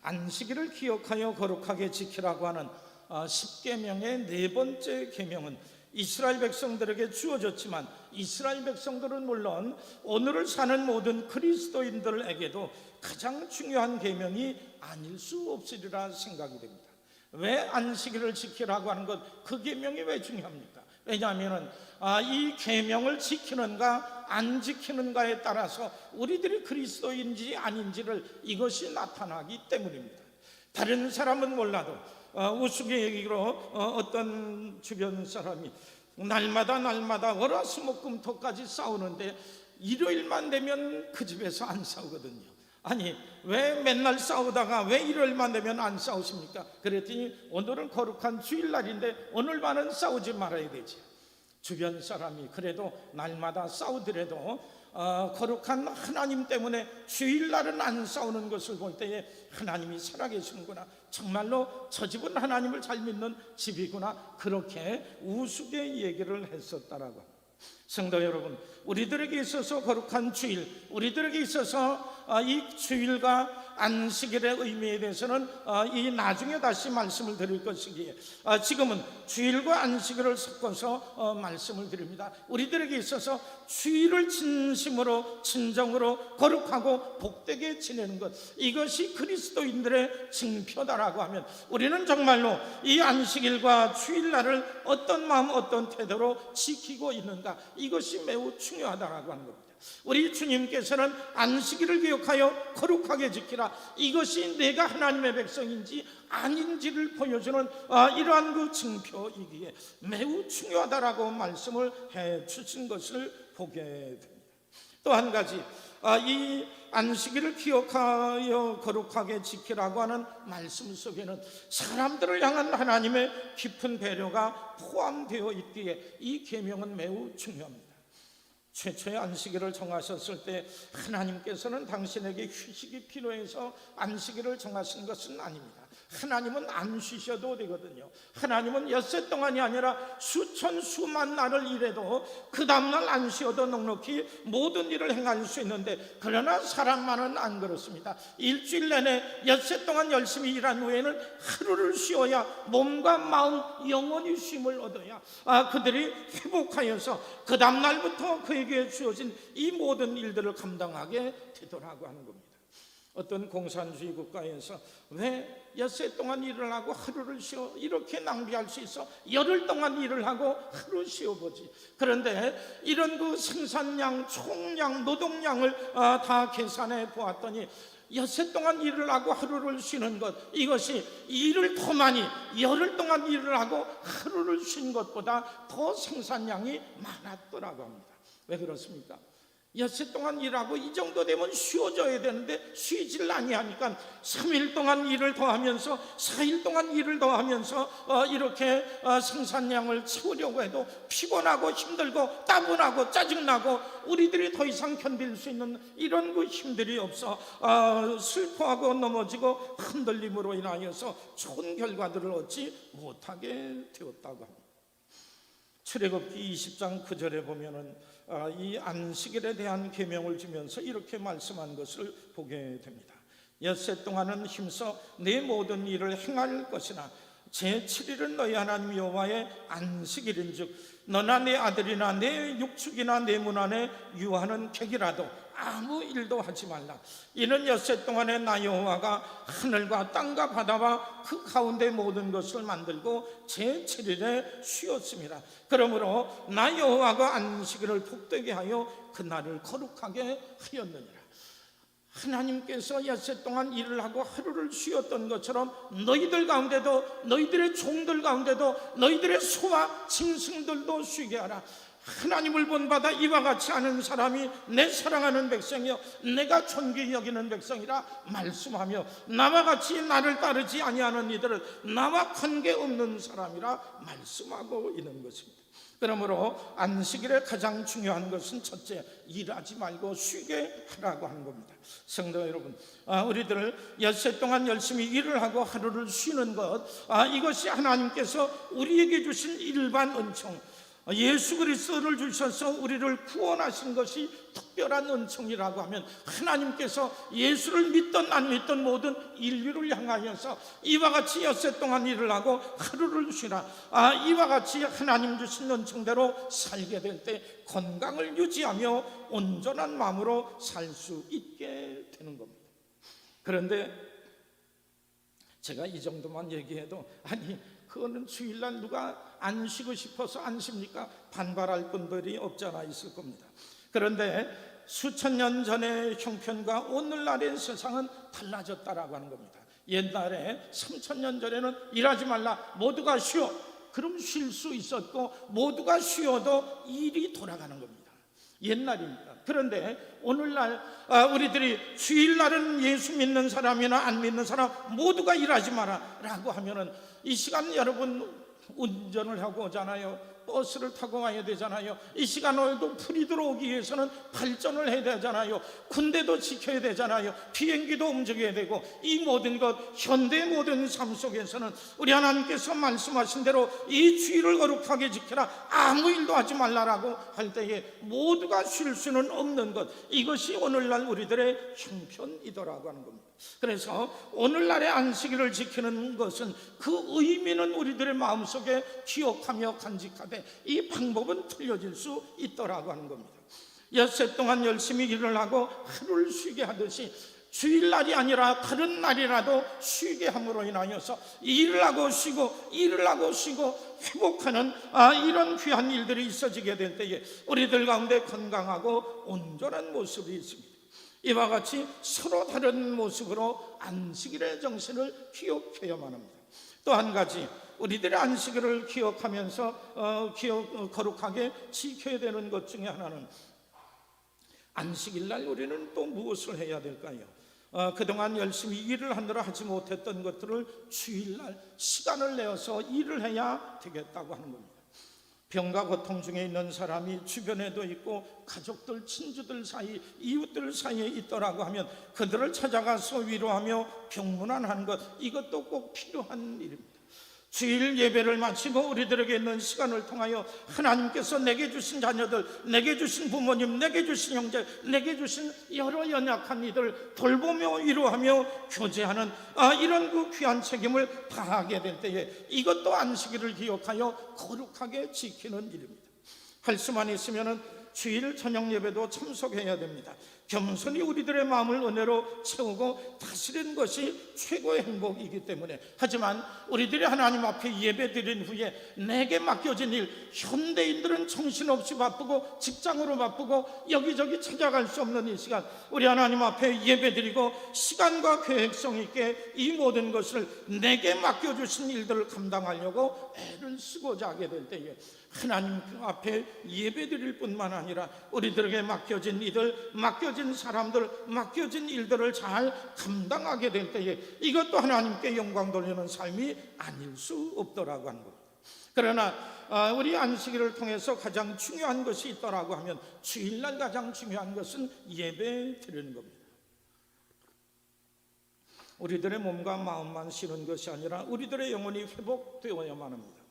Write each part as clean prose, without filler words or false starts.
안식일을 기억하여 거룩하게 지키라고 하는 10계명의 네 번째 계명은 이스라엘 백성들에게 주어졌지만 이스라엘 백성들은 물론 오늘을 사는 모든 그리스도인들에게도 가장 중요한 계명이 아닐 수 없으리라 생각이 됩니다. 왜 안식일을 지키라고 하는 것, 그 계명이 왜 중요합니까? 왜냐하면 이 계명을 지키는가 안 지키는가에 따라서 우리들이 그리스도인지 아닌지를 이것이 나타나기 때문입니다. 다른 사람은 몰라도 우스갯얘기로 어떤 주변 사람이 날마다 월화수목금토까지 싸우는데 일요일만 되면 그 집에서 안 싸우거든요. 아니, 왜 맨날 싸우다가 왜 일요일만 되면 안 싸우십니까? 그랬더니 오늘은 거룩한 주일날인데 오늘만은 싸우지 말아야 되지. 주변 사람이 그래도 날마다 싸우더라도 거룩한 하나님 때문에 주일날은 안 싸우는 것을 볼 때에 하나님이 살아계시는구나, 정말로 저 집은 하나님을 잘 믿는 집이구나, 그렇게 우스개 얘기를 했었다라고 합니다. 성도 여러분, 우리들에게 있어서 거룩한 주일, 우리들에게 있어서 이 주일과 안식일의 의미에 대해서는 이 나중에 다시 말씀을 드릴 것이기에 지금은 주일과 안식일을 섞어서 말씀을 드립니다. 우리들에게 있어서 주일을 진심으로 진정으로 거룩하고 복되게 지내는 것, 이것이 그리스도인들의 징표다라고 하면 우리는 정말로 이 안식일과 주일날을 어떤 마음 어떤 태도로 지키고 있는가, 이것이 매우 중요하다라고 하는 겁니다. 우리 주님께서는 안식일을 기억하여 거룩하게 지키라, 이것이 내가 하나님의 백성인지 아닌지를 보여주는 이러한 그 징표이기에 매우 중요하다라고 말씀을 해 주신 것을 보게 됩니다. 또 한 가지, 이 안식일을 기억하여 거룩하게 지키라고 하는 말씀 속에는 사람들을 향한 하나님의 깊은 배려가 포함되어 있기에 이 계명은 매우 중요합니다. 최초의 안식일을 정하셨을 때 하나님께서는 당신에게 휴식이 필요해서 안식일을 정하신 것은 아닙니다. 하나님은 안 쉬셔도 되거든요. 하나님은 엿새 동안이 아니라 수천 수만 날을 일해도 그 다음날 안 쉬어도 넉넉히 모든 일을 행할 수 있는데, 그러나 사람만은 안 그렇습니다. 일주일 내내 엿새 동안 열심히 일한 후에는 하루를 쉬어야 몸과 마음 영원히 쉼을 얻어야 그들이 회복하여서 그 다음날부터 그에게 주어진 이 모든 일들을 감당하게 되더라고 하는 겁니다. 어떤 공산주의 국가에서 왜 엿새 동안 일을 하고 하루를 쉬어, 이렇게 낭비할 수 있어? 열흘 동안 일을 하고 하루 쉬어보지. 그런데 이런 그 생산량, 총량, 노동량을 다 계산해 보았더니 엿새 동안 일을 하고 하루를 쉬는 것, 이것이 일을 더 많이 열흘 동안 일을 하고 하루를 쉰 것보다 더 생산량이 많았더라고 합니다. 왜 그렇습니까? 엿새 동안 일하고 이 정도 되면 쉬어줘야 되는데 쉬질 아니하니까 3일 동안 일을 더하면서 4일 동안 일을 더하면서 이렇게 생산량을 채우려고 해도 피곤하고 힘들고 따분하고 짜증나고 우리들이 더 이상 견딜 수 있는 이런 그 힘들이 없어 슬퍼하고 넘어지고 흔들림으로 인하여서 좋은 결과들을 얻지 못하게 되었다고 합니다. 출애굽기 20장 9절에 보면은 이 안식일에 대한 계명을 주면서 이렇게 말씀한 것을 보게 됩니다. 엿새 동안은 힘써 내 모든 일을 행할 것이나 제7일은 너희 하나님 여호와의 안식일인즉 너나 내 아들이나 내 육축이나 내 문 안에 유하는 객이라도 아무 일도 하지 말라. 이는 엿새 동안에 나 여호와가 하늘과 땅과 바다와 그 가운데 모든 것을 만들고 제7일에 쉬었습니다. 그러므로 나 여호와가 안식일을 복되게 하여 그날을 거룩하게 하였느니라. 하나님께서 엿새 동안 일을 하고 하루를 쉬었던 것처럼 너희들 가운데도, 너희들의 종들 가운데도, 너희들의 소와 짐승들도 쉬게 하라. 하나님을 본받아 이와 같이 하는 사람이 내 사랑하는 백성이요 내가 존귀히 여기는 백성이라 말씀하며, 나와 같이 나를 따르지 아니하는 이들은 나와 관계없는 사람이라 말씀하고 있는 것입니다. 그러므로 안식일의 가장 중요한 것은 첫째, 일하지 말고 쉬게 하라고 하는 겁니다. 성도 여러분, 우리들 엿새 동안 열심히 일을 하고 하루를 쉬는 것, 이것이 하나님께서 우리에게 주신 일반 은총, 예수 그리스도를 주셔서 우리를 구원하신 것이 특별한 은총이라고 하면, 하나님께서 예수를 믿던 안 믿던 모든 인류를 향하여서 이와 같이 엿새 동안 일을 하고 하루를 쉬라, 이와 같이 하나님 주신 은총대로 살게 될 때 건강을 유지하며 온전한 마음으로 살 수 있게 되는 겁니다. 그런데 제가 이 정도만 얘기해도, 아니 그거는 주일날 누가 안 쉬고 싶어서 안 쉽니까? 반발할 분들이 없잖아 있을 겁니다. 그런데 수천 년 전의 형편과 오늘날의 세상은 달라졌다라고 하는 겁니다. 옛날에 3,000년 전에는 일하지 말라, 모두가 쉬어, 그럼 쉴 수 있었고, 모두가 쉬어도 일이 돌아가는 겁니다. 옛날입니다. 그런데 오늘날 우리들이 주일날은 예수 믿는 사람이나 안 믿는 사람 모두가 일하지 마라 라고 하면은, 이 시간 여러분 운전을 하고 오잖아요. 버스를 타고 와야 되잖아요. 이 시간 오늘도 풀이 들어오기 위해서는 발전을 해야 되잖아요. 군대도 지켜야 되잖아요. 비행기도 움직여야 되고, 이 모든 것, 현대의 모든 삶 속에서는 우리 하나님께서 말씀하신 대로 이 주일을 거룩하게 지켜라, 아무 일도 하지 말라라고 할 때에 모두가 쉴 수는 없는 것, 이것이 오늘날 우리들의 형편이더라고 하는 겁니다. 그래서 오늘날의 안식일을 지키는 것은, 그 의미는 우리들의 마음속에 기억하며 간직하되 이 방법은 틀려질 수 있더라고 하는 겁니다. 엿새 동안 열심히 일을 하고 하루를 쉬게 하듯이 주일날이 아니라 다른 날이라도 쉬게 함으로 인하여서 일을 하고 쉬고 일을 하고 쉬고 회복하는 이런 귀한 일들이 있어지게 될 때에 우리들 가운데 건강하고 온전한 모습이 있습니다. 이와 같이 서로 다른 모습으로 안식일의 정신을 기억해야만 합니다. 또 한 가지, 우리들의 안식일을 기억하면서 거룩하게 지켜야 되는 것 중에 하나는, 안식일날 우리는 또 무엇을 해야 될까요? 그동안 열심히 일을 하느라 하지 못했던 것들을 주일날 시간을 내어서 일을 해야 되겠다고 하는 겁니다. 병과 고통 중에 있는 사람이 주변에도 있고 가족들, 친구들 사이, 이웃들 사이에 있더라고 하면 그들을 찾아가서 위로하며 병문안하는 것, 이것도 꼭 필요한 일입니다. 주일 예배를 마치고 우리들에게 있는 시간을 통하여 하나님께서 내게 주신 자녀들, 내게 주신 부모님, 내게 주신 형제, 내게 주신 여러 연약한 이들 돌보며 위로하며 교제하는 이런 그 귀한 책임을 다하게 될 때에 이것도 안식일을 기억하여 거룩하게 지키는 일입니다. 할 수만 있으면 주일 저녁 예배도 참석해야 됩니다. 겸손히 우리들의 마음을 은혜로 채우고 다스리는 것이 최고의 행복이기 때문에. 하지만 우리들이 하나님 앞에 예배 드린 후에 내게 맡겨진 일, 현대인들은 정신없이 바쁘고 직장으로 바쁘고 여기저기 찾아갈 수 없는 이 시간, 우리 하나님 앞에 예배 드리고 시간과 계획성 있게 이 모든 것을 내게 맡겨주신 일들을 감당하려고 애를 쓰고자 하게 될 때에 하나님 앞에 예배 드릴 뿐만 아니라 우리들에게 맡겨진 이들, 맡겨진 사람들, 맡겨진 일들을 잘 감당하게 될 때에 이것도 하나님께 영광 돌리는 삶이 아닐 수 없더라고 하는 겁니다. 그러나 우리 안식일을 통해서 가장 중요한 것이 있더라고 하면, 주일날 가장 중요한 것은 예배 드리는 겁니다. 우리들의 몸과 마음만 쉬는 것이 아니라 우리들의 영혼이 회복되어야만 합니다.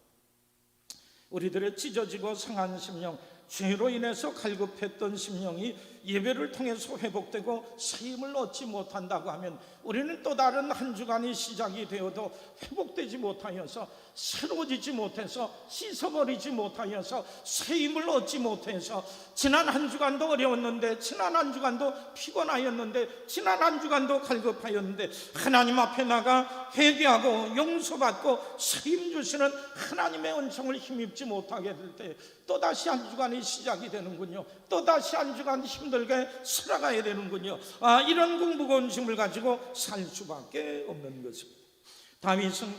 우리들의 찢어지고 상한 심령, 죄로 인해서 갈급했던 심령이 예배를 통해서 회복되고 새 힘을 얻지 못한다고 하면, 우리는 또 다른 한 주간이 시작이 되어도 회복되지 못하여서, 새로워지지 못해서, 씻어버리지 못하여서, 새 힘을 얻지 못해서 지난 한 주간도 어려웠는데, 지난 한 주간도 피곤하였는데, 지난 한 주간도 갈급하였는데 하나님 앞에 나가 회개하고 용서받고 새 힘 주시는 하나님의 은총을 힘입지 못하게 될 때 또다시 한 주간이 시작이 되는군요. 또다시 한 주간 힘들게 살아가야 되는군요. 이런 무거운 짐을 가지고 살 수밖에 없는 것입니다. 다윗은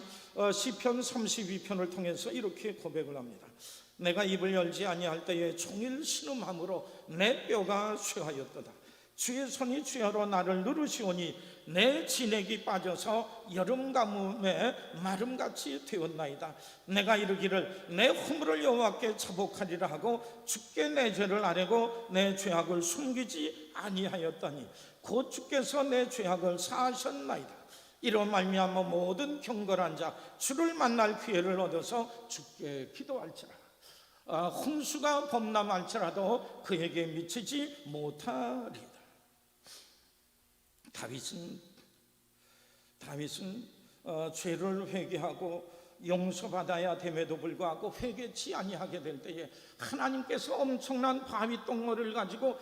시편 32편을 통해서 이렇게 고백을 합니다. 내가 입을 열지 아니할 때에 종일 신음함으로 내 뼈가 쇠하였도다. 주의 손이 주여로 나를 누르시오니 내 진액이 빠져서 여름 가뭄에 마름같이 되었나이다. 내가 이르기를 내 허물을 여호와께 자복하리라 하고 주께 내 죄를 아뢰고 내 죄악을 숨기지 아니하였더니 곧 주께서 내 죄악을 사하셨나이다. 이로 말미암아 모든 경건한 자 주를 만날 기회를 얻어서 주께 기도할지라. 홍수가 범람할지라도 그에게 미치지 못하리다. 다윗은 죄를 회개하고 용서받아야 됨에도 불구하고 회개치 아니하게 될 때에 하나님께서 엄청난 바위 덩어리를 가지고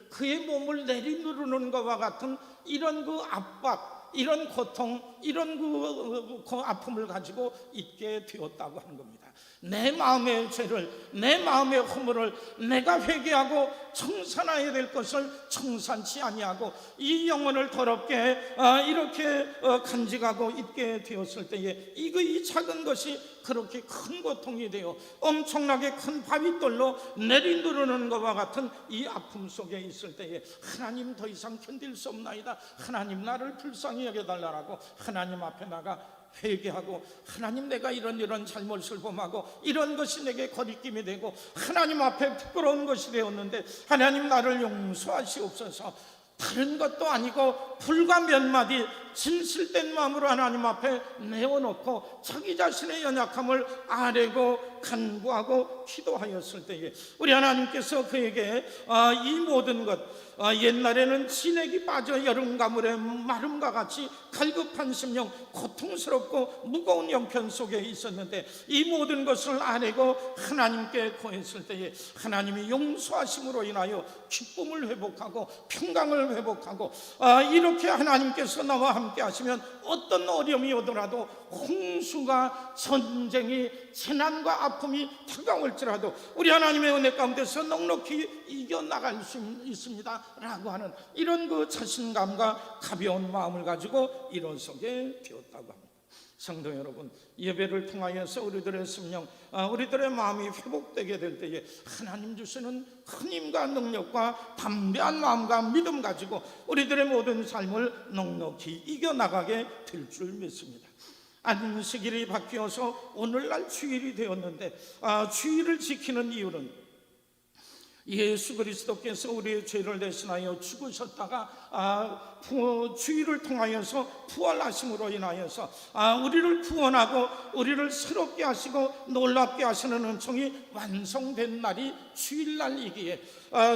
그의 몸을 내리누르는 것과 같은 이런 그 압박, 이런 고통, 이런 그 아픔을 가지고 있게 되었다고 하는 겁니다. 내 마음의 죄를, 내 마음의 허물을 내가 회개하고 청산해야 될 것을 청산치 아니하고 이 영혼을 더럽게 이렇게 간직하고 있게 되었을 때에 이 작은 것이 그렇게 큰 고통이 되어 엄청나게 큰 바위돌로 내리누르는 것과 같은 이 아픔 속에 있을 때에 하나님 더 이상 견딜 수 없나이다. 하나님 나를 불쌍히 여겨달라고 하나님 앞에 나가 회개하고 하나님 내가 이런 잘못을 범하고 이런 것이 내게 거리낌이 되고 하나님 앞에 부끄러운 것이 되었는데 하나님 나를 용서하시옵소서. 다른 것도 아니고 불과 몇 마디 진실된 마음으로 하나님 앞에 내어놓고 자기 자신의 연약함을 아뢰고 간구하고 기도하였을 때에 우리 하나님께서 그에게 이 모든 것, 옛날에는 진액이 빠져 여름 가물의 마름과 같이 갈급한 심령, 고통스럽고 무거운 형편 속에 있었는데 이 모든 것을 아뢰고 하나님께 고했을 때에 하나님이 용서하심으로 인하여 기쁨을 회복하고 평강을 회복하고 이렇게 하나님께서 나와 함께 하시면 어떤 어려움이 오더라도 홍수가, 전쟁이, 재난과 아픔이 다가올지라도 우리 하나님의 은혜 가운데서 넉넉히 이겨나갈 수 있습니다 라고 하는 이런 그 자신감과 가벼운 마음을 가지고 일어서게 되었다고 합니다. 성도 여러분, 예배를 통하여서 우리들의 심령, 우리들의 마음이 회복되게 될 때에 하나님 주시는 큰 힘과 능력과 담대한 마음과 믿음 가지고 우리들의 모든 삶을 넉넉히 이겨나가게 될 줄 믿습니다. 안식일이 바뀌어서 오늘날 주일이 되었는데 주일을 지키는 이유는 예수 그리스도께서 우리의 죄를 대신하여 죽으셨다가 주일을 통하여서 부활하심으로 인하여서 우리를 구원하고 우리를 새롭게 하시고 놀랍게 하시는 은총이 완성된 날이 주일날이기에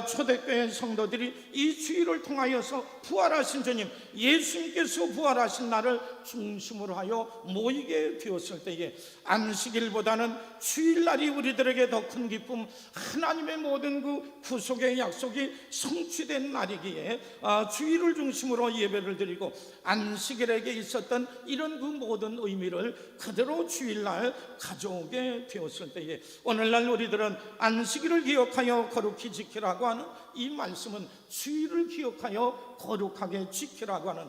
초대교회 성도들이 이 주일을 통하여서 부활하신 주님, 예수님께서 부활하신 날을 중심으로 하여 모이게 되었을 때에 안식일보다는 주일날이 우리들에게 더 큰 기쁨, 하나님의 모든 그 구속의 약속이 성취된 날이기에 주일을 중심으로 예배를 드리고 안식일에게 있었던 이런 그 모든 의미를 그대로 주일날 가져오게 되었을 때에 오늘날 우리들은 안식일을 기억하여 거룩히 지키라고 하는 이 말씀은 주일을 기억하여 거룩하게 지키라고 하는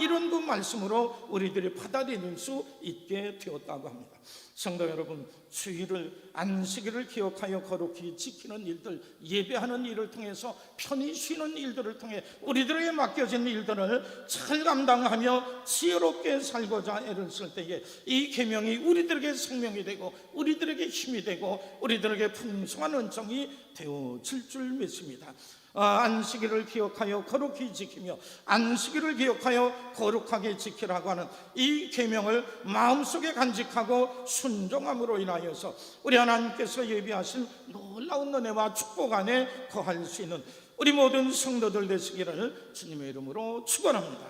이런 그 말씀으로 우리들이 받아들일 수 있게 되었다고 합니다. 성도 여러분, 주일을, 안식일을 기억하여 거룩히 지키는 일들, 예배하는 일을 통해서 편히 쉬는 일들을 통해 우리들에게 맡겨진 일들을 잘 감당하며 지혜롭게 살고자 애를 쓸 때에 이 계명이 우리들에게 생명이 되고 우리들에게 힘이 되고 우리들에게 풍성한 은총이 되어질 줄 믿습니다. 안식일을 기억하여 거룩히 지키며 안식일을 기억하여 거룩하게 지키라고 하는 이 계명을 마음속에 간직하고 순종함으로 인하여서 우리 하나님께서 예비하신 놀라운 은혜와 축복 안에 거할 수 있는 우리 모든 성도들 되시기를 주님의 이름으로 축원합니다.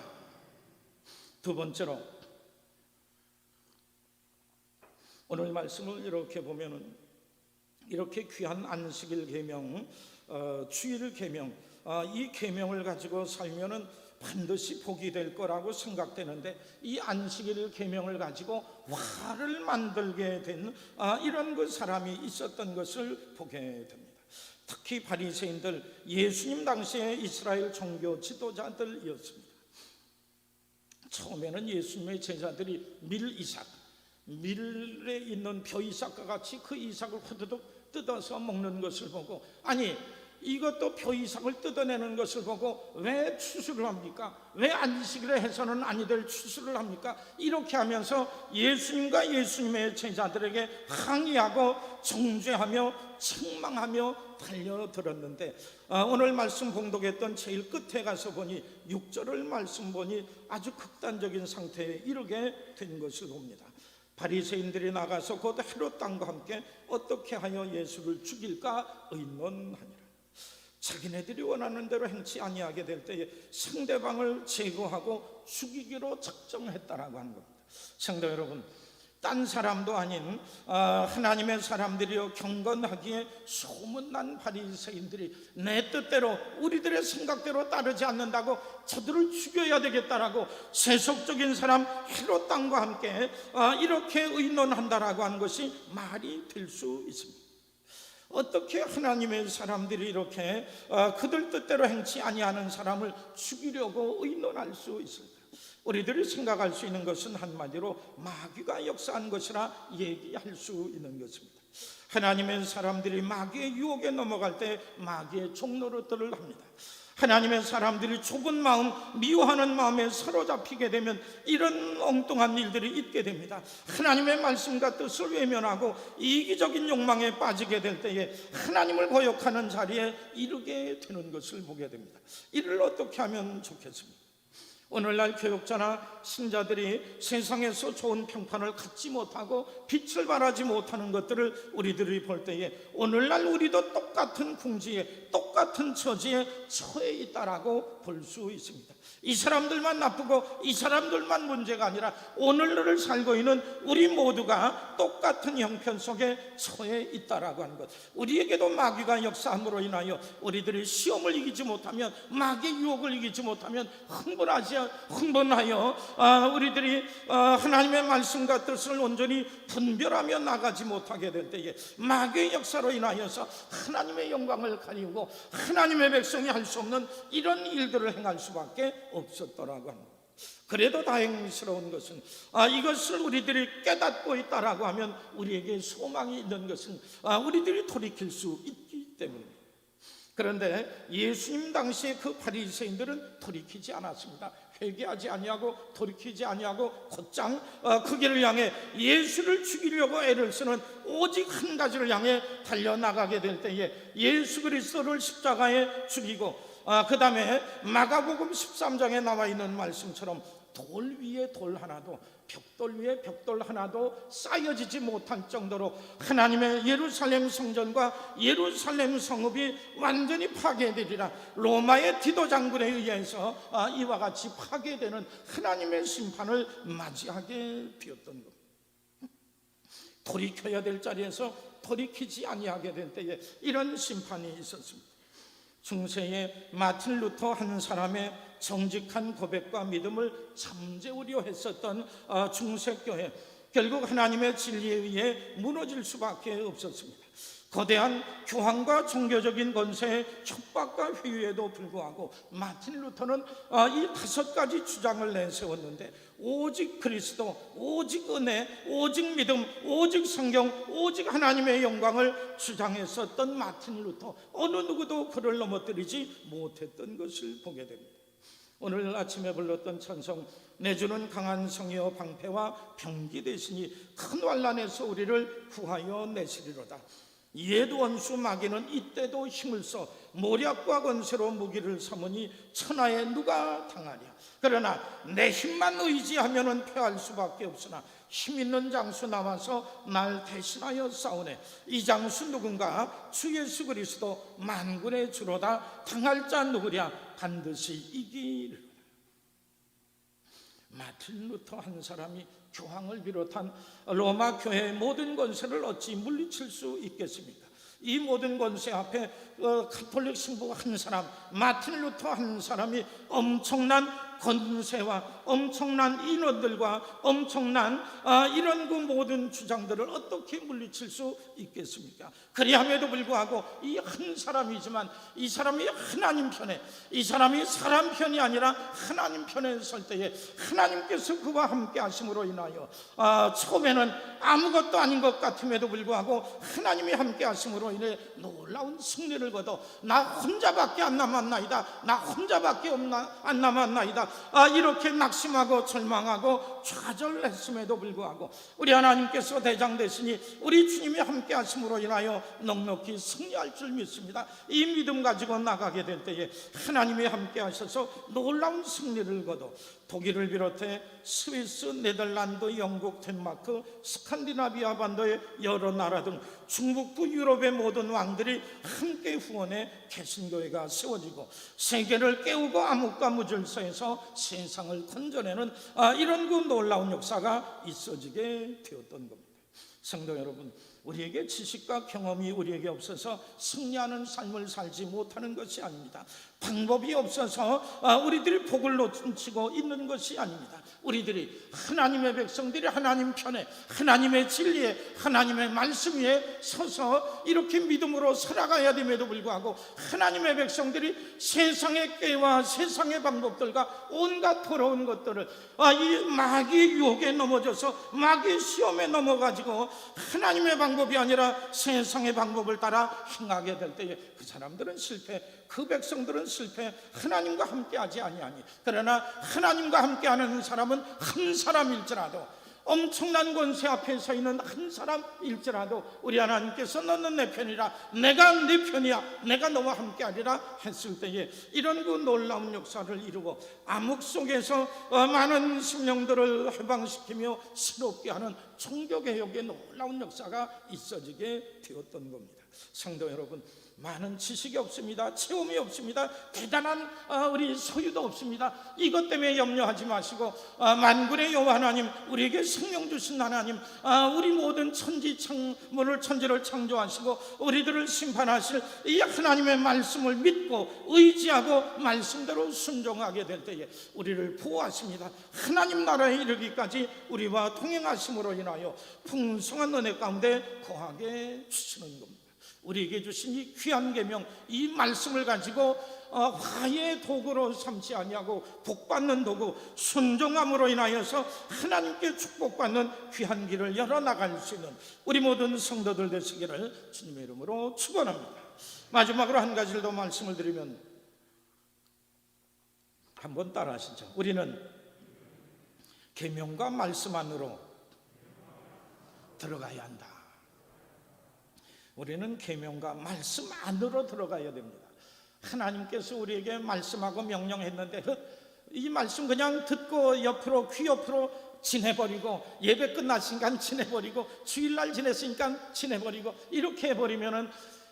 두 번째로 오늘 말씀을 이렇게 보면은 이렇게 귀한 안식일 계명, 주일 계명, 이 계명을 가지고 살면은 반드시 복이 될 거라고 생각되는데 이 안식일 계명을 가지고 화를 만들게 된 이런 그 사람이 있었던 것을 보게 됩니다. 특히 바리새인들, 예수님 당시에 이스라엘 종교 지도자들이었습니다. 처음에는 예수님의 제자들이 밀에 있는 벼이삭과 같이 그 이삭을 후두둑 뜯어서 먹는 것을 보고 아니 이것도 벼이삭을 뜯어내는 것을 보고 왜 추수를 합니까? 왜 안식일에 해서는 아니 될 추수를 합니까? 이렇게 하면서 예수님과 예수님의 제자들에게 항의하고 정죄하며 책망하며 달려들었는데 오늘 말씀 봉독했던 제일 끝에 가서 보니 6절을 말씀 보니 아주 극단적인 상태에 이르게 된 것을 봅니다. 바리새인들이 나가서 곧 헤롯 왕과 함께 어떻게 하여 예수를 죽일까 의논하니라. 자기네들이 원하는 대로 행치 아니하게 될 때에 상대방을 제거하고 죽이기로 작정했다라고 하는 겁니다. 성도 여러분, 딴 사람도 아닌 하나님의 사람들이여 경건하기에 소문난 바리새인들이 내 뜻대로 우리들의 생각대로 따르지 않는다고 저들을 죽여야 되겠다라고 세속적인 사람 헤롯 왕과 함께 이렇게 의논한다라고 하는 것이 말이 될 수 있습니다. 어떻게 하나님의 사람들이 이렇게 그들 뜻대로 행치 아니하는 사람을 죽이려고 의논할 수 있을까? 우리들이 생각할 수 있는 것은 한마디로 마귀가 역사한 것이라 얘기할 수 있는 것입니다. 하나님의 사람들이 마귀의 유혹에 넘어갈 때 마귀의 종노릇들을 합니다. 하나님의 사람들이 좁은 마음, 미워하는 마음에 사로잡히게 되면 이런 엉뚱한 일들이 있게 됩니다. 하나님의 말씀과 뜻을 외면하고 이기적인 욕망에 빠지게 될 때에 하나님을 거역하는 자리에 이르게 되는 것을 보게 됩니다. 이를 어떻게 하면 좋겠습니까? 오늘날 교육자나 신자들이 세상에서 좋은 평판을 갖지 못하고 빛을 발하지 못하는 것들을 우리들이 볼 때에 오늘날 우리도 똑같은 궁지에 똑같은 처지에 처해 있다라고 볼 수 있습니다. 이 사람들만 나쁘고 이 사람들만 문제가 아니라 오늘날을 살고 있는 우리 모두가 똑같은 형편 속에 처해 있다라고 하는 것. 우리에게도 마귀가 역사함으로 인하여 우리들이 시험을 이기지 못하면, 마귀의 유혹을 이기지 못하면 흥분하여 우리들이 하나님의 말씀과 뜻을 온전히 분별하며 나가지 못하게 될 때에 마귀의 역사로 인하여서 하나님의 영광을 가리우고 하나님의 백성이 할 수 없는 이런 일들을 행할 수밖에 없었더라고 합니다. 그래도 다행스러운 것은 이것을 우리들이 깨닫고 있다라고 하면 우리에게 소망이 있는 것은 우리들이 돌이킬 수 있기 때문입니다. 그런데 예수님 당시에 그 바리새인들은 돌이키지 않았습니다. 회개하지 아니하고 돌이키지 아니하고 곧장 그 길을 향해 예수를 죽이려고 애를 쓰는 오직 한 가지를 향해 달려나가게 될 때에 예수 그리스도를 십자가에 죽이고 그 다음에 마가복음 13장에 나와 있는 말씀처럼 돌 위에 돌 하나도, 벽돌 위에 벽돌 하나도 쌓여지지 못할 정도로 하나님의 예루살렘 성전과 예루살렘 성읍이 완전히 파괴되리라. 로마의 디도 장군에 의해서 이와 같이 파괴되는 하나님의 심판을 맞이하게 되었던 겁니다. 돌이켜야 될 자리에서 돌이키지 아니하게 될 때에 이런 심판이 있었습니다. 중세의 마틴 루터 한 사람의 정직한 고백과 믿음을 잠재우려 했었던 중세교회, 결국 하나님의 진리에 의해 무너질 수밖에 없었습니다. 거대한 교황과 종교적인 권세의 협박과 회유에도 불구하고 마틴 루터는 이 5가지 주장을 내세웠는데 오직 그리스도, 오직 은혜, 오직 믿음, 오직 성경, 오직 하나님의 영광을 주장했었던 마틴 루터, 어느 누구도 그를 넘어뜨리지 못했던 것을 보게 됩니다. 오늘 아침에 불렀던 찬송, 내주는 강한 성이여 방패와 병기 되시니 큰 환난에서 우리를 구하여 내시리로다. 옛 원수 마귀는 이때도 힘을 써 모략과 권세로 무기를 삼으니 천하에 누가 당하랴. 그러나 내 힘만 의지하면 패할 수밖에 없으나 힘 있는 장수 나와서 날 대신하여 싸우네. 이 장수 누군가? 주 예수 그리스도 만군의 주로다. 당할 자 누구랴? 반드시 이기리라. 마틴 루터 한 사람이 교황을 비롯한 로마 교회의 모든 권세를 어찌 물리칠 수 있겠습니까? 이 모든 권세 앞에 가톨릭 신부 한 사람, 마틴 루터 한 사람이 엄청난 권세와 엄청난 인원들과 엄청난 이런 그 모든 주장들을 어떻게 물리칠 수 있겠습니까? 그리함에도 불구하고 이 한 사람이지만 이 사람이 하나님 편에, 이 사람이 사람 편이 아니라 하나님 편에 설 때에 하나님께서 그와 함께 하심으로 인하여 처음에는 아무것도 아닌 것 같음에도 불구하고 하나님이 함께 하심으로 인해 놀라운 승리를 거둬 나 혼자밖에 안 남았나이다, 나 혼자밖에 안 남았나이다, 우리가 이렇게 낙심하고 절망하고 좌절했음에도 불구하고 우리 하나님께서 대장 되시니 우리 주님이 함께 하심으로 인하여 넉넉히 승리할 줄 믿습니다. 이 믿음 가지고 나가게 될 때에 하나님이 함께 하셔서 놀라운 승리를 거둬 독일을 비롯해 스위스, 네덜란드, 영국, 덴마크, 스칸디나비아 반도의 여러 나라 등 중북부 유럽의 모든 왕들이 함께 후원해 개신교회가 세워지고 세계를 깨우고 암흑과 무질서에서 세상을 건져내는 이런 그 놀라운 역사가 있어지게 되었던 겁니다. 성도 여러분, 우리에게 지식과 경험이 우리에게 없어서 승리하는 삶을 살지 못하는 것이 아닙니다. 방법이 없어서 우리들이 복을 놓치고 있는 것이 아닙니다. 우리들이 하나님의 백성들이 하나님 편에, 하나님의 진리에, ha나님의 말씀 위에 서서 이렇게 믿음으로 살아가야 됨에도 불구하고 하나님의 백성들이 세상의 꾀와 세상의 방법들과 온갖 더러운 것들을 이 마귀의 유혹에 넘어져서 마귀의 시험에 넘어가지고 하나님의 방법이 아니라 세상의 방법을 따라 행하게 될 때에 그 사람들은 실패, 그 백성들은 실패, 하나님과 함께하지 아니하니. 그러나 하나님과 함께하는 사람은 한 사람일지라도, 엄청난 권세 앞에 서 있는 한 사람일지라도 우리 하나님께서 너는 내 편이라, 내가 네 편이야, 내가 너와 함께하리라 했을 때에 이런 그 놀라운 역사를 이루고 암흑 속에서 많은 심령들을 해방시키며 새롭게 하는 종교개혁의 놀라운 역사가 있어지게 되었던 겁니다. 성도 여러분, 많은 지식이 없습니다. 체험이 없습니다. 대단한 우리 소유도 없습니다. 이것 때문에 염려하지 마시고 만군의 여호와 하나님, 우리에게 생명 주신 하나님, 우리 모든 천지를 창조하시고 우리들을 심판하실 이 하나님의 말씀을 믿고 의지하고 말씀대로 순종하게 될 때에 우리를 보호하십니다. 하나님 나라에 이르기까지 우리와 동행하심으로 인하여 풍성한 은혜 가운데 거하게 주시는 겁니다. 우리에게 주신 이 귀한 계명, 이 말씀을 가지고 화해의 도구로 삼지 아니하고 복받는 도구, 순종함으로 인하여서 하나님께 축복받는 귀한 길을 열어나갈 수 있는 우리 모든 성도들 되시기를 주님의 이름으로 축원합니다. 마지막으로 한 가지를 더 말씀을 드리면, 한번 따라하시죠. 우리는 계명과 말씀 안으로 들어가야 한다. 우리는 계명과 말씀 안으로 들어가야 됩니다. 하나님께서 우리에게 말씀하고 명령했는데 이 말씀 그냥 듣고 옆으로, 귀 옆으로 지내버리고, 예배 끝났으니까 지내버리고, 주일날 지냈으니까 지내버리고, 이렇게 해버리면은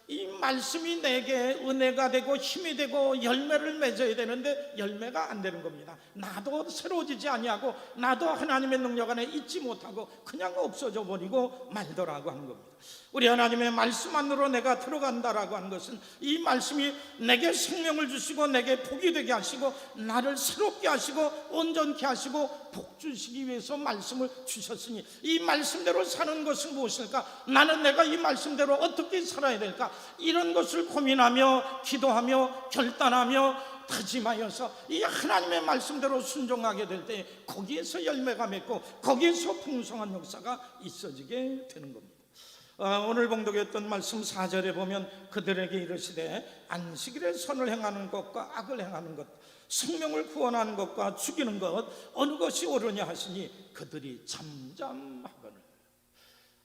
이 말씀이 내게 은혜가 되고 힘이 되고 열매를 맺어야 되는데 열매가 안 되는 겁니다. 나도 새로워지지 아니하고 나도 하나님의 능력 안에 있지 못하고 그냥 없어져 버리고 말더라고 하는 겁니다. 우리 하나님의 말씀 안으로 내가 들어간다라고 하는 것은 이 말씀이 내게 생명을 주시고 내게 복이 되게 하시고 나를 새롭게 하시고 온전케 하시고 복 주시기 위해서 말씀을 주셨으니 이 말씀대로 사는 것은 무엇일까? 나는 내가 이 말씀대로 어떻게 살아야 될까? 이런 것을 고민하며 기도하며 결단하며 다짐하여서 이 하나님의 말씀대로 순종하게 될 때 거기에서 열매가 맺고 거기에서 풍성한 역사가 있어지게 되는 겁니다. 오늘 봉독했던 말씀 4절에 보면 그들에게 이르시되 안식일에 선을 행하는 것과 악을 행하는 것, 생명을 구원하는 것과 죽이는 것 어느 것이 옳으냐 하시니 그들이 잠잠하거늘.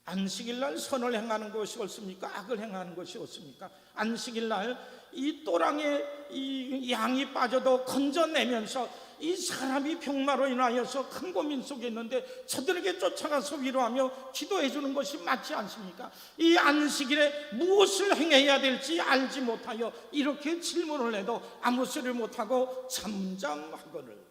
안식일날 선을 행하는 것이 옳습니까? 악을 행하는 것이 옳습니까? 안식일날 이 또랑에 이 양이 빠져도 건져내면서 이 사람이 병마로 인하여서 큰 고민 속에 있는데 저들에게 쫓아가서 위로하며 기도해 주는 것이 맞지 않습니까? 이 안식일에 무엇을 행해야 될지 알지 못하여 이렇게 질문을 해도 아무 소리를 못하고 잠잠하거늘.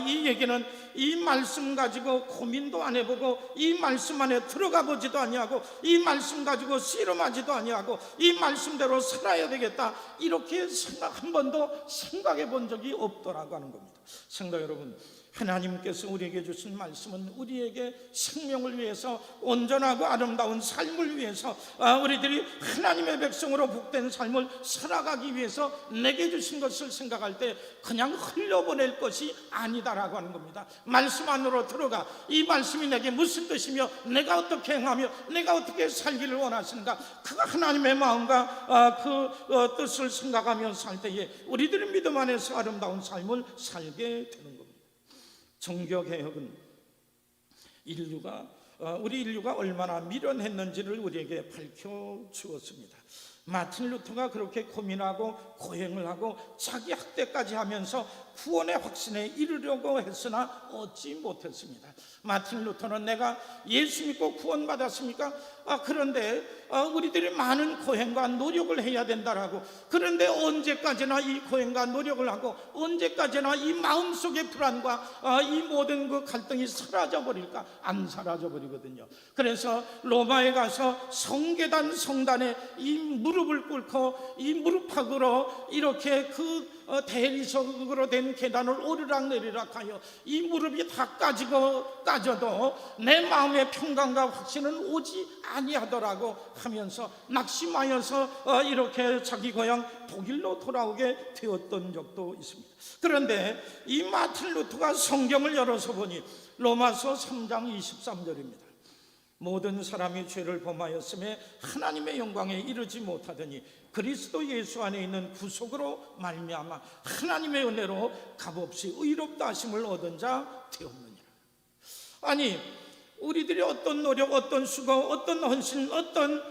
이 얘기는 이 말씀 가지고 고민도 안 해보고 이 말씀 안에 들어가 보지도 아니하고 이 말씀 가지고 씨름하지도 아니하고 이 말씀대로 살아야 되겠다 이렇게 한 번도 생각해 본 적이 없더라고 하는 겁니다. 성도 여러분, 하나님께서 우리에게 주신 말씀은 우리에게 생명을 위해서 온전하고 아름다운 삶을 위해서 우리들이 하나님의 백성으로 복된 삶을 살아가기 위해서 내게 주신 것을 생각할 때 그냥 흘려보낼 것이 아니다라고 하는 겁니다. 말씀 안으로 들어가. 이 말씀이 내게 무슨 뜻이며 내가 어떻게 행하며 내가 어떻게 살기를 원하시는가, 그 하나님의 마음과 그 뜻을 생각하며 살 때에 우리들의 믿음 안에서 아름다운 삶을 살게 되는 겁니다. 종교개혁은 우리 인류가 얼마나 미련했는지를 우리에게 밝혀주었습니다. 마틴 루터가 그렇게 고민하고 고행을 하고 자기 학대까지 하면서 구원의 확신에 이르려고 했으나 얻지 못했습니다. 마틴 루터는 내가 예수 믿고 구원받았습니까? 그런데 우리들이 많은 고행과 노력을 해야 된다라고. 그런데 언제까지나 이 고행과 노력을 하고 언제까지나 이 마음속의 불안과 이 모든 그 갈등이 사라져 버릴까? 안 사라져 버리거든요. 그래서 로마에 가서 성계단 성단에 이 무릎을 꿇고 이 무릎팍으로 이렇게 그 대리석으로 된 계단을 오르락내리락 하여 이 무릎이 다 까져도 내 마음의 평강과 확신은 오지 아니하더라고 하면서 낙심하여서 이렇게 자기 고향 독일로 돌아오게 되었던 적도 있습니다. 그런데 이 마틴 루터가 성경을 열어서 보니 로마서 3장 23절입니다. 모든 사람이 죄를 범하였음에 하나님의 영광에 이르지 못하더니 그리스도 예수 안에 있는 구속으로 말미암아 하나님의 은혜로 값없이 의롭다 하심을 얻은 자 되었느니라. 아니, 우리들이 어떤 노력, 어떤 수고, 어떤 헌신, 어떤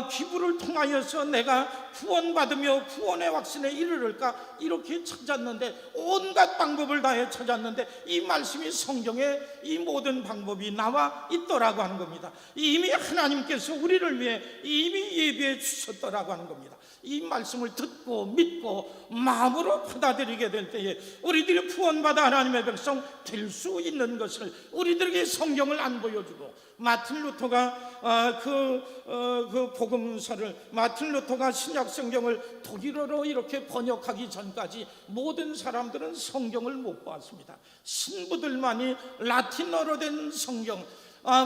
기부를 통하여서 내가 구원받으며 구원의 확신에 이르를까 이렇게 찾았는데, 온갖 방법을 다해 찾았는데 이 말씀이 성경에 이 모든 방법이 나와 있더라고 하는 겁니다. 이미 하나님께서 우리를 위해 이미 예비해 주셨더라고 하는 겁니다. 이 말씀을 듣고 믿고 마음으로 받아들이게 될 때에 우리들이 구원받아 하나님의 백성 될 수 있는 것을 우리들에게 성경을 안 보여주고, 마틴 루터가 그 복음서를, 마틴 루터가 신약 성경을 독일어로 이렇게 번역하기 전까지 모든 사람들은 성경을 못 봤습니다. 신부들만이 라틴어로 된 성경,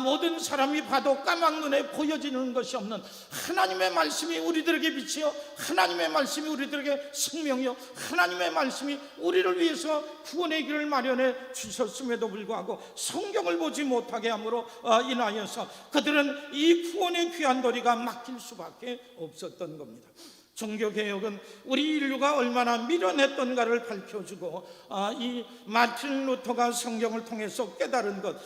모든 사람이 봐도 까막 눈에 보여지는 것이 없는 하나님의 말씀이 우리들에게 빛이요, 하나님의 말씀이 우리들에게 생명이요, 하나님의 말씀이 우리를 위해서 구원의 길을 마련해 주셨음에도 불구하고 성경을 보지 못하게 함으로 인하여서 그들은 이 구원의 귀한 도리가 막힐 수밖에 없었던 겁니다. 종교개혁은 우리 인류가 얼마나 미련했던가를 밝혀주고, 이 마틴 루터가 성경을 통해서 깨달은 것,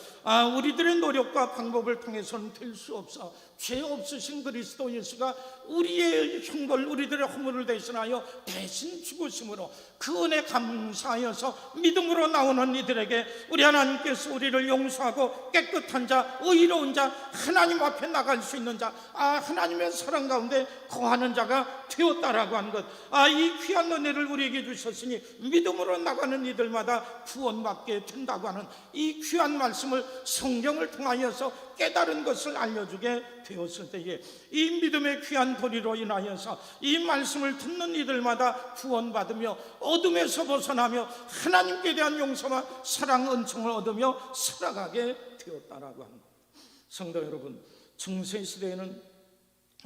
우리들의 노력과 방법을 통해서는 될 수 없어 죄 없으신 그리스도 예수가 우리의 흉벌, 우리들의 허물을 대신하여 대신 죽으심으로 그 은혜 감사하여서 믿음으로 나오는 이들에게 우리 하나님께서 우리를 용서하고 깨끗한 자, 의로운 자, 하나님 앞에 나갈 수 있는 자, 하나님의 사랑 가운데 거하는 자가 되었다라고 하는 것, 이 귀한 은혜를 우리에게 주셨으니 믿음으로 나가는 이들마다 구원받게 된다고 하는 이 귀한 말씀을 성경을 통하여서 깨달은 것을 알려주게 되었을 때에 이 믿음의 귀한 도리로 인하여서 이 말씀을 듣는 이들마다 구원받으며 어둠에서 벗어나며 하나님께 대한 용서와 사랑, 은총을 얻으며 살아가게 되었다라고 합니다. 성도 여러분, 중세시대에는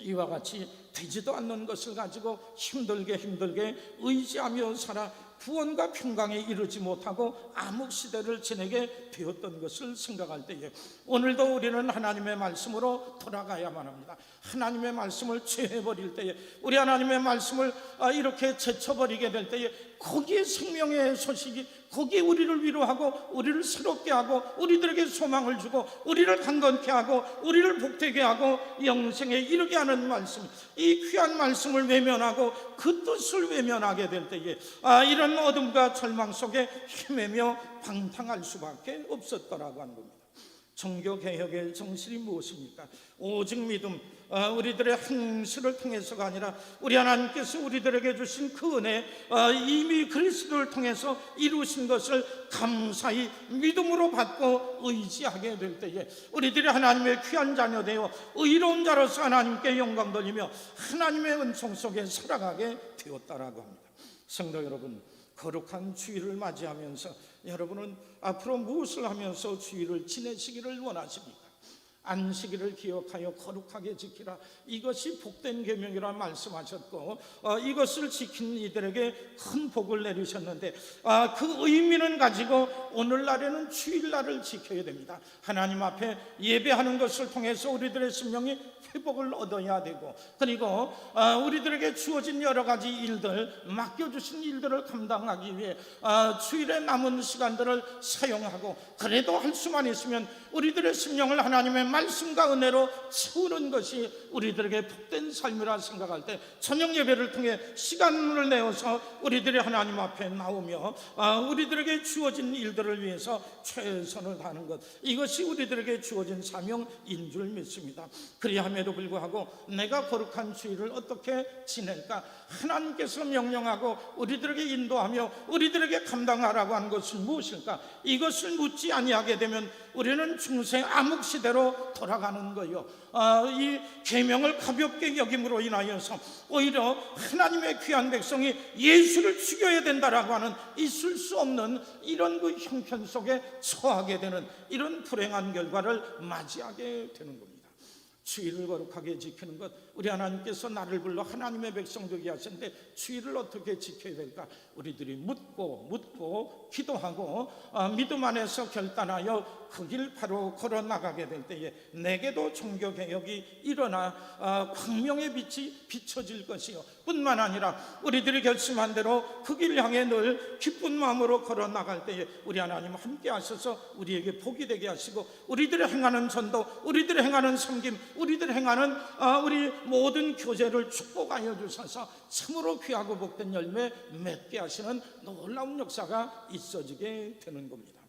이와 같이 되지도 않는 것을 가지고 힘들게 의지하며 살아 구원과 평강에 이르지 못하고 암흑시대를 지내게 되었던 것을 생각할 때에 오늘도 우리는 하나님의 말씀으로 돌아가야만 합니다. 하나님의 말씀을 취해버릴 때에, 우리 하나님의 말씀을 이렇게 제쳐버리게 될 때에 거기에 생명의 소식이, 거기에 우리를 위로하고 우리를 새롭게 하고 우리들에게 소망을 주고 우리를 강건케 하고 우리를 복되게 하고 영생에 이르게 하는 말씀, 이 귀한 말씀을 외면하고 그 뜻을 외면하게 될 때에 이런 어둠과 절망 속에 헤매며 방탕할 수밖에 없었더라고 하는 겁니다. 종교개혁의 정신이 무엇입니까? 오직 믿음, 우리들의 행실을 통해서가 아니라 우리 하나님께서 우리들에게 주신 그 은혜, 이미 그리스도를 통해서 이루신 것을 감사히 믿음으로 받고 의지하게 될 때에 우리들이 하나님의 귀한 자녀 되어 의로운 자로서 하나님께 영광 돌리며 하나님의 은총 속에 살아가게 되었다라고 합니다. 성도 여러분, 거룩한 주일을 맞이하면서 여러분은 앞으로 무엇을 하면서 주일을 지내시기를 원하십니까? 안식일을 기억하여 거룩하게 지키라. 이것이 복된 계명이라 말씀하셨고 이것을 지킨 이들에게 큰 복을 내리셨는데 그 의미는 가지고 오늘날에는 주일날을 지켜야 됩니다. 하나님 앞에 예배하는 것을 통해서 우리들의 심령이 회복을 얻어야 되고, 그리고 우리들에게 주어진 여러 가지 일들, 맡겨주신 일들을 감당하기 위해 주일에 남은 시간들을 사용하고, 그래도 할 수만 있으면 우리들의 심령을 하나님의 말씀과 은혜로 채우는 것이 우리들에게 복된 삶이라 생각할 때 저녁 예배를 통해 시간을 내어서 우리들이 하나님 앞에 나오며 우리들에게 주어진 일들을 위해서 최선을 다하는 것, 이것이 우리들에게 주어진 사명인 줄 믿습니다. 그리함에도 불구하고 내가 거룩한 주일을 어떻게 지낼까? 하나님께서 명령하고 우리들에게 인도하며 우리들에게 감당하라고 한 것은 무엇일까? 이것을 묻지 아니하게 되면 우리는 중생 암흑시대로 돌아가는 거요. 이 계명을 가볍게 여김으로 인하여서 오히려 하나님의 귀한 백성이 예수를 죽여야 된다라고 하는 있을 수 없는 이런 그 형편 속에 처하게 되는 이런 불행한 결과를 맞이하게 되는 겁니다. 주일을 거룩하게 지키는 것, 우리 하나님께서 나를 불러 하나님의 백성 되게 하셨는데 주일을 어떻게 지켜야 될까? 우리들이 묻고 기도하고 믿음 안에서 결단하여 그 길 바로 걸어 나가게 될 때에 내게도 종교개혁이 일어나 광명의 빛이 비춰질 것이요, 뿐만 아니라 우리들이 결심한 대로 그 길 향해 늘 기쁜 마음으로 걸어 나갈 때에 우리 하나님 함께 하셔서 우리에게 복이 되게 하시고, 우리들이 행하는 전도, 우리들이 행하는 섬김, 우리들이 행하는 우리 모든 교제를 축복하여 주셔서 참으로 귀하고 복된 열매 맺게 하시는 놀라운 역사가 있어지게 되는 겁니다.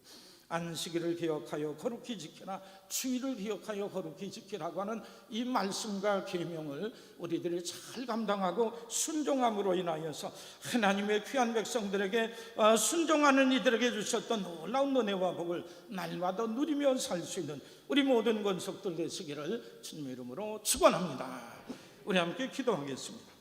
안식일을 기억하여 거룩히 지키라, 주일을 기억하여 거룩히 지키라고 하는 이 말씀과 계명을 우리들이 잘 감당하고 순종함으로 인하여서 하나님의 귀한 백성들에게 순종하는 이들에게 주셨던 놀라운 은혜와 복을 날마다 누리며 살 수 있는 우리 모든 권속들 되시기를 주님의 이름으로 축원합니다. 우리 함께 기도하겠습니다.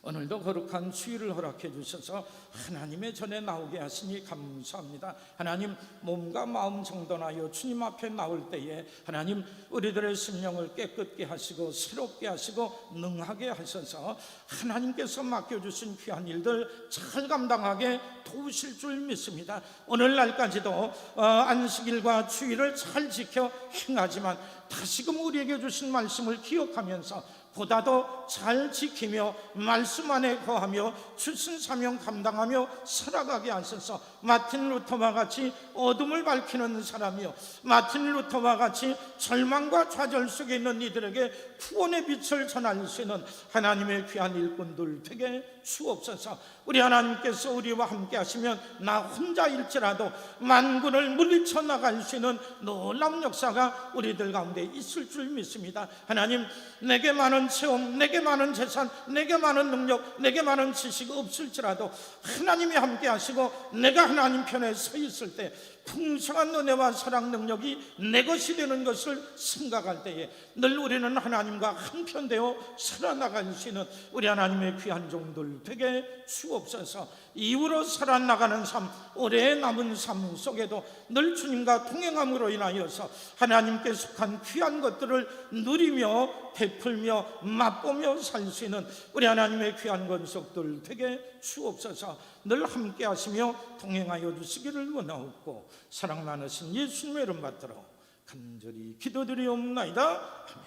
오늘도 거룩한 주일을 허락해 주셔서 하나님의 전에 나오게 하시니 감사합니다. 하나님, 몸과 마음 정돈하여 주님 앞에 나올 때에 하나님 우리들의 심령을 깨끗게 하시고 새롭게 하시고 능하게 하셔서 하나님께서 맡겨주신 귀한 일들 잘 감당하게 도우실 줄 믿습니다. 오늘날까지도 안식일과 주일을 잘 지켜 행하지만 다시금 우리에게 주신 말씀을 기억하면서 보다도 잘 지키며 말씀 안에 거하며 주신 사명 감당하며 살아가게 하셔서 마틴 루터와 같이 어둠을 밝히는 사람이요, 마틴 루터와 같이 절망과 좌절 속에 있는 이들에게 구원의 빛을 전할 수 있는 하나님의 귀한 일꾼들 되게 주옵소서. 우리 하나님께서 우리와 함께 하시면 나 혼자일지라도 만군을 물리쳐 나갈 수 있는 놀라운 역사가 우리들 가운데 있을 줄 믿습니다. 하나님, 내게 많은 체험, 내게 많은 재산, 내게 많은 능력, 내게 많은 지식 없을지라도 하나님이 함께 하시고 내가 하나님 편에 서 있을 때 풍성한 은혜와 사랑 능력이 내 것이 되는 것을 생각할 때에 늘 우리는 하나님과 한편 되어 살아나갈 수 있는 우리 하나님의 귀한 종들 되게 주옵소서. 이후로 살아나가는 삶, 올해 남은 삶 속에도 늘 주님과 동행함으로 인하여서 하나님께 속한 귀한 것들을 누리며 베풀며 맛보며 살 수 있는 우리 하나님의 귀한 권속들 되게 주옵소서. 늘 함께 하시며 동행하여 주시기를 원하옵고 사랑 많으신 예수님의 이름 받들어 간절히 기도드리옵나이다. 아멘.